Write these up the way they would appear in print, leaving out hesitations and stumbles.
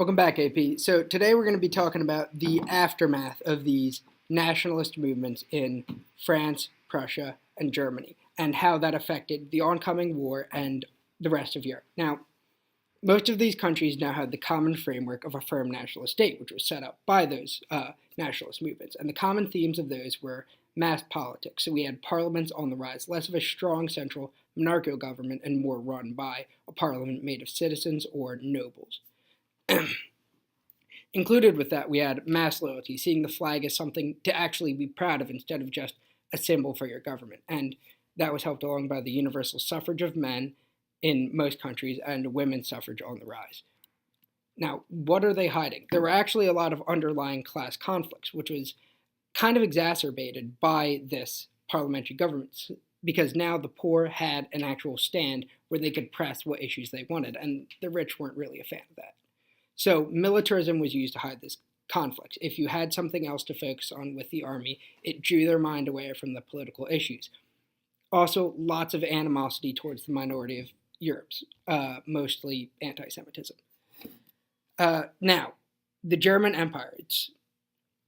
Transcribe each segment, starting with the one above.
Welcome back, AP. So today we're going to be talking about the aftermath of these nationalist movements in France, Prussia, and Germany, and how that affected the oncoming war and the rest of Europe. Now, most of these countries now had the common framework of a firm nationalist state, which was set up by those nationalist movements. And the common themes of those were mass politics. So we had parliaments on the rise, less of a strong central monarchical government and more run by a parliament made of citizens or nobles. Included with that, we had mass loyalty, seeing the flag as something to actually be proud of instead of just a symbol for your government. And that was helped along by the universal suffrage of men in most countries and women's suffrage on the rise. Now, what are they hiding? There were actually a lot of underlying class conflicts, which was kind of exacerbated by this parliamentary government, because now the poor had an actual stand where they could press what issues they wanted, and the rich weren't really a fan of that. So militarism was used to hide this conflict. If you had something else to focus on with the army, it drew their mind away from the political issues. Also, lots of animosity towards the minority of Europe's, mostly anti-Semitism. Now, the German Empire.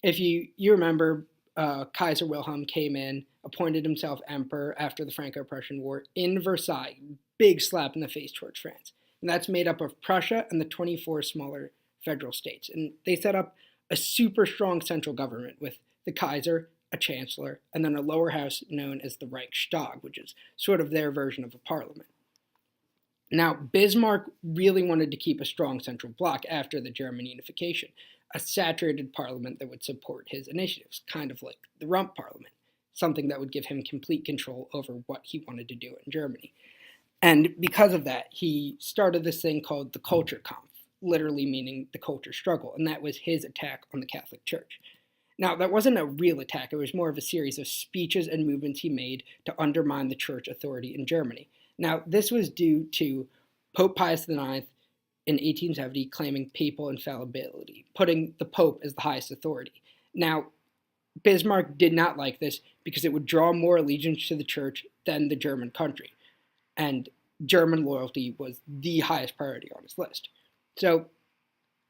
If you remember, Kaiser Wilhelm came in, appointed himself emperor after the Franco-Prussian War in Versailles. Big slap in the face towards France. And that's made up of Prussia and the 24 smaller federal states. And they set up a super strong central government with the Kaiser, a chancellor, and then a lower house known as the Reichstag, which is sort of their version of a parliament. Now, Bismarck really wanted to keep a strong central bloc after the German unification, a saturated parliament that would support his initiatives, kind of like the Rump Parliament, something that would give him complete control over what he wanted to do in Germany. And because of that, he started this thing called the Kulturkampf, literally meaning the culture struggle, and that was his attack on the Catholic Church. Now, that wasn't a real attack. It was more of a series of speeches and movements he made to undermine the church authority in Germany. Now, this was due to Pope Pius IX in 1870 claiming papal infallibility, putting the Pope as the highest authority. Now, Bismarck did not like this because it would draw more allegiance to the church than the German country. And German loyalty was the highest priority on his list. So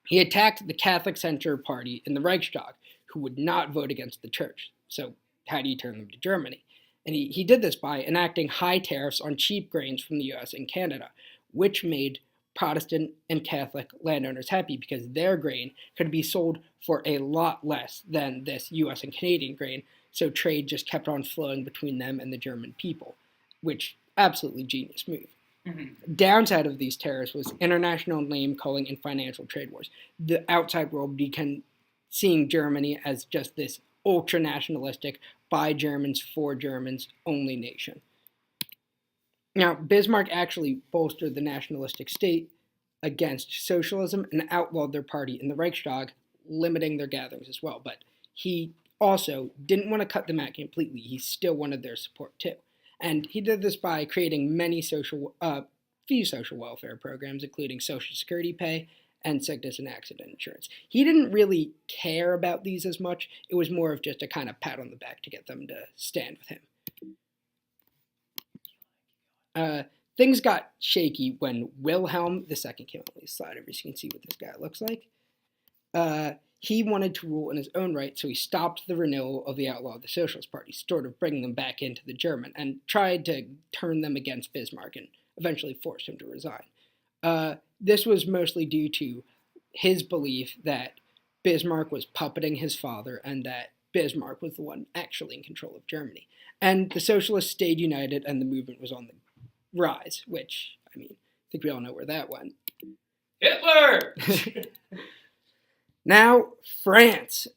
he attacked the Catholic Center Party in the Reichstag, who would not vote against the church. So how do you turn them to Germany? And he did this by enacting high tariffs on cheap grains from the US and Canada, which made Protestant and Catholic landowners happy because their grain could be sold for a lot less than this US and Canadian grain, so trade just kept on flowing between them and the German people, which absolutely genius move. Mm-hmm. Downside of these tariffs was international name-calling and financial trade wars. The outside world began seeing Germany as just this ultra-nationalistic, by Germans, for Germans only nation. Now, Bismarck actually bolstered the nationalistic state against socialism and outlawed their party in the Reichstag, limiting their gatherings as well. But he also didn't want to cut them out completely. He still wanted their support too. And he did this by creating many few social welfare programs, including Social Security pay and sickness and accident insurance. He didn't really care about these as much. It was more of just a kind of pat on the back to get them to stand with him. Things got shaky when Wilhelm II came on. Let me slide over so you can see what this guy looks like. He wanted to rule in his own right, so he stopped the renewal of the outlaw of the Socialist Party, sort of bringing them back into the German, and tried to turn them against Bismarck and eventually forced him to resign. This was mostly due to his belief that Bismarck was puppeting his father and that Bismarck was the one actually in control of Germany. And the Socialists stayed united and the movement was on the rise, which, I mean, I think we all know where that went. Hitler! Now, France.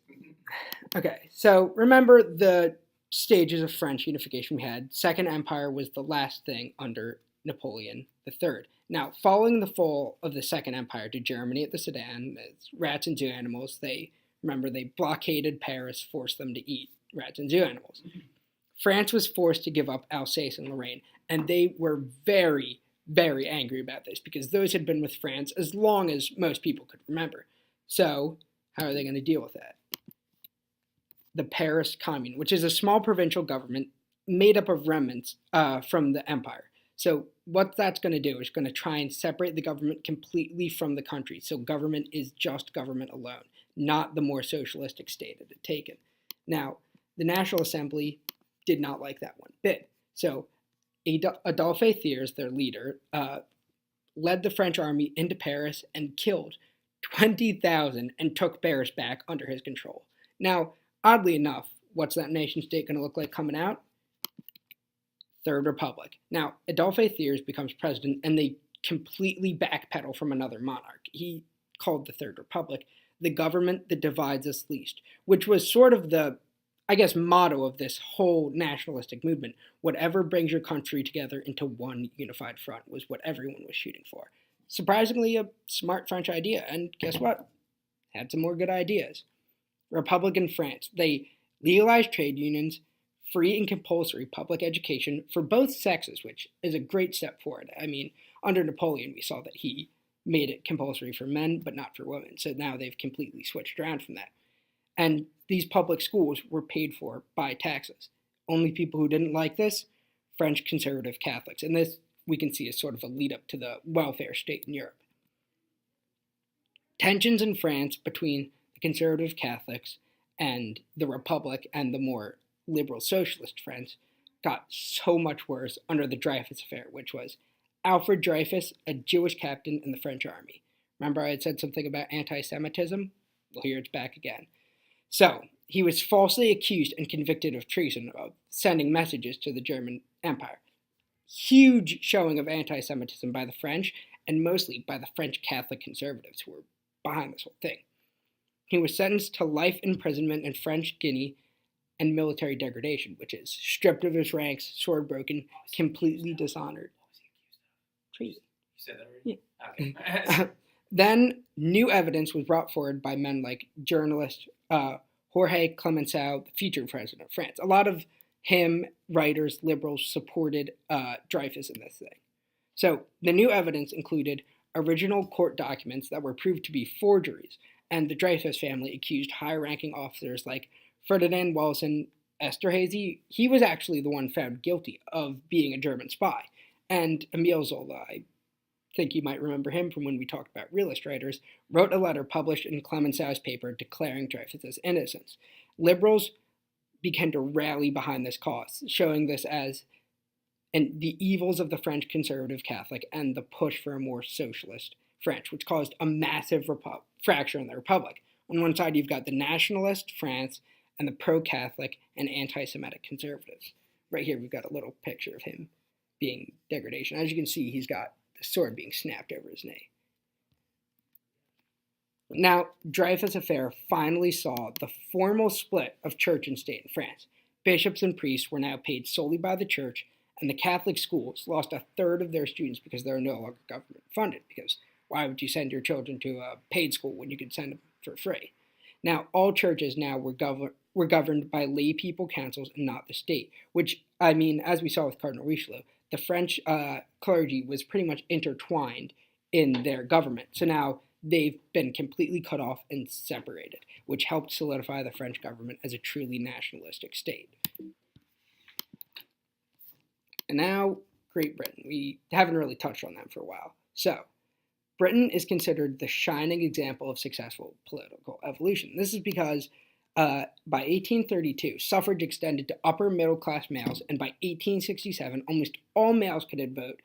Okay, so remember the stages of French unification we had. Second Empire was the last thing under Napoleon III. Now, following the fall of the Second Empire to Germany at the Sedan, as rats and zoo animals, they blockaded Paris, forced them to eat rats and zoo animals. France was forced to give up Alsace and Lorraine, and they were very, very angry about this because those had been with France as long as most people could remember. So, how are they going to deal with that? The Paris Commune, which is a small provincial government made up of remnants from the empire. So what that's going to do is going to try and separate the government completely from the country. So government is just government alone, not the more socialistic state it had taken. Now, the National Assembly did not like that one bit. So Adolphe Thiers, their leader, led the French army into Paris and killed 20,000 and took Paris back under his control. Now, oddly enough, what's that nation state going to look like coming out? Third Republic. Now, Adolphe Thiers becomes president, and they completely backpedal from another monarch. He called the Third Republic the government that divides us least, which was sort of the, I guess, motto of this whole nationalistic movement. Whatever brings your country together into one unified front was what everyone was shooting for. Surprisingly, a smart French idea, and guess what? Had some more good ideas. Republican France. They legalized trade unions, free and compulsory public education for both sexes, which is a great step forward. I mean, under Napoleon, we saw that he made it compulsory for men, but not for women. So now they've completely switched around from that. And these public schools were paid for by taxes. Only people who didn't like this, French conservative Catholics. And this we can see as sort of a lead up to the welfare state in Europe. Tensions in France between the conservative Catholics and the Republic and the more liberal socialist France got so much worse under the Dreyfus Affair, which was Alfred Dreyfus, a Jewish captain in the French army. Remember I had said something about anti-Semitism? Well, here it's back again. So, he was falsely accused and convicted of treason, of sending messages to the German Empire. Huge showing of anti-Semitism by the French, and mostly by the French Catholic conservatives who were behind this whole thing. He was sentenced to life imprisonment in French Guinea and military degradation, which is stripped of his ranks, sword broken, completely dishonored. Treason. You said that already? Yeah. Okay. Then new evidence was brought forward by men like journalist Jorge Clemenceau, the future president of France. A lot of him, writers, liberals, supported Dreyfus in this thing. So the new evidence included original court documents that were proved to be forgeries, and the Dreyfus family accused high-ranking officers like Ferdinand Wilson Esterhazy. He was actually the one found guilty of being a German spy. And Emile Zola, I think you might remember him from when we talked about realist writers, wrote a letter published in Clemenceau's paper declaring Dreyfus's innocence. Liberals began to rally behind this cause, showing this as the evils of the French conservative Catholic and the push for a more socialist France, which caused a massive fracture in the Republic. On one side, you've got the nationalist France and the pro-Catholic and anti-Semitic conservatives. Right here, we've got a little picture of him being degradation. As you can see, he's got the sword being snapped over his knee. Now, Dreyfus Affair finally saw the formal split of church and state in France. Bishops and priests were now paid solely by the church, and the Catholic schools lost a third of their students because they were no longer government funded, because why would you send your children to a paid school when you could send them for free? Now, all churches now were governed by lay people councils and not the state, which, I mean, as we saw with Cardinal Richelieu, the French clergy was pretty much intertwined in their government. So now they've been completely cut off and separated, which helped solidify the French government as a truly nationalistic state. And now, Great Britain. We haven't really touched on them for a while. So, Britain is considered the shining example of successful political evolution. This is because by 1832, suffrage extended to upper middle class males, and by 1867, almost all males could vote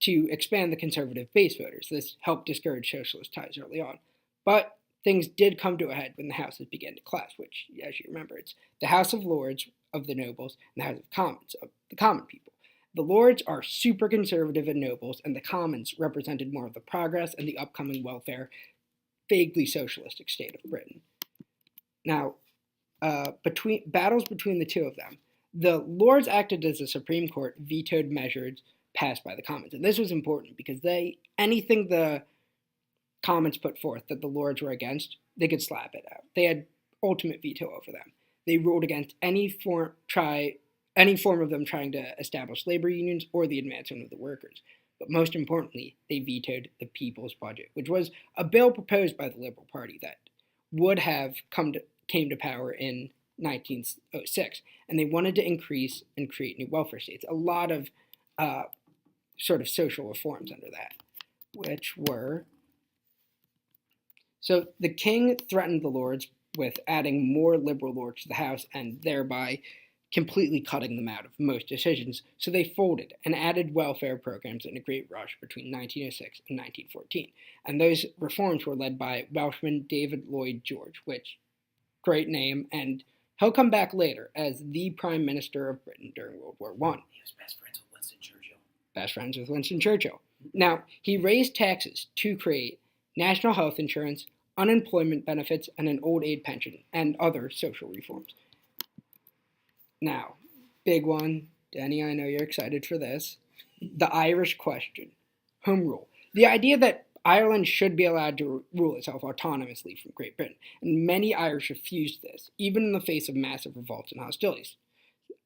to expand the conservative base voters. This helped discourage socialist ties early on. But things did come to a head when the houses began to clash, which, as you remember, it's the House of Lords of the nobles and the House of Commons of the common people. The Lords are super conservative and nobles, and the Commons represented more of the progress and the upcoming welfare, vaguely socialistic state of Britain. Now, battles between the two of them, the Lords acted as a Supreme Court, vetoed measures passed by the Commons. And this was important because anything the Commons put forth that the Lords were against, they could slap it out. They had ultimate veto over them. They ruled against any form of them trying to establish labor unions or the advancement of the workers. But most importantly, they vetoed the People's Budget, which was a bill proposed by the Liberal Party that would have came to power in 1906. And they wanted to increase and create new welfare states. A lot of sort of social reforms under that, which were, so the king threatened the lords with adding more liberal lords to the House and thereby completely cutting them out of most decisions, so they folded and added welfare programs in a great rush between 1906 and 1914. And those reforms were led by Welshman David Lloyd George, which, great name, and he'll come back later as the Prime Minister of Britain during World War I. He was best friends with Winston Churchill. Best friends with Winston Churchill. Now, he raised taxes to create national health insurance, unemployment benefits, and an old age pension, and other social reforms. Now, big one, Danny, I know you're excited for this. The Irish question. Home rule. The idea that Ireland should be allowed to rule itself autonomously from Great Britain, and many Irish refused this, even in the face of massive revolts and hostilities.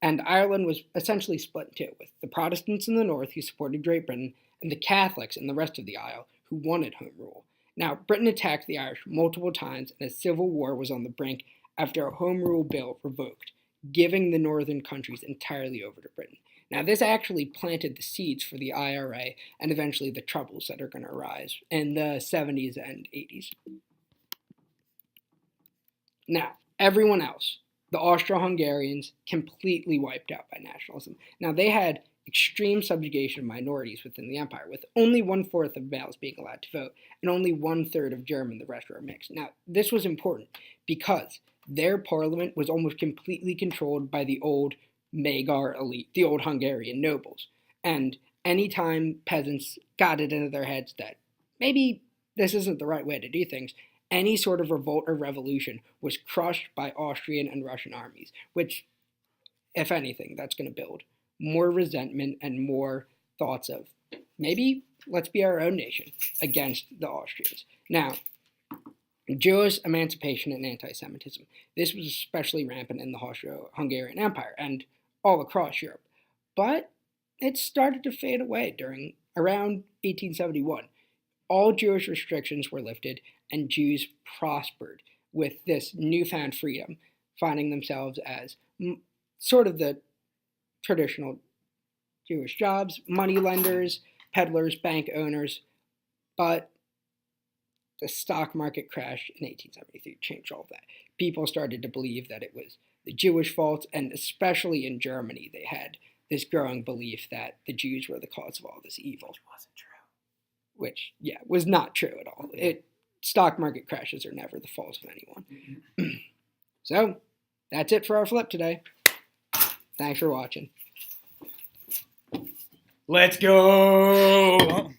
And Ireland was essentially split in two, with the Protestants in the north who supported Great Britain, and the Catholics in the rest of the Isle who wanted home rule. Now, Britain attacked the Irish multiple times, and a civil war was on the brink after a home rule bill revoked, giving the northern countries entirely over to Britain. Now, this actually planted the seeds for the IRA and eventually the troubles that are going to arise in the 70s and 80s. Now, everyone else, the Austro Hungarians, completely wiped out by nationalism. Now, they had extreme subjugation of minorities within the empire, with only 1/4 of males being allowed to vote, and only 1/3 of German, the rest were mixed. Now, this was important because their parliament was almost completely controlled by the old Magyar elite, the old Hungarian nobles. And anytime peasants got it into their heads that maybe this isn't the right way to do things, any sort of revolt or revolution was crushed by Austrian and Russian armies, which, if anything, that's going to build more resentment and more thoughts of maybe let's be our own nation against the Austrians. Now, Jewish emancipation and anti-Semitism. This was especially rampant in the Austro-Hungarian Empire and all across Europe. But it started to fade away during around 1871. All Jewish restrictions were lifted and Jews prospered with this newfound freedom, finding themselves as sort of the traditional Jewish jobs, moneylenders, peddlers, bank owners, but the stock market crash in 1873 changed all of that. People started to believe that it was the Jewish fault, and especially in Germany, they had this growing belief that the Jews were the cause of all this evil. Which wasn't true. Which, yeah, was not true at all. Stock market crashes are never the fault of anyone. Mm-hmm. So, that's it for our flip today. Thanks for watching. Let's go!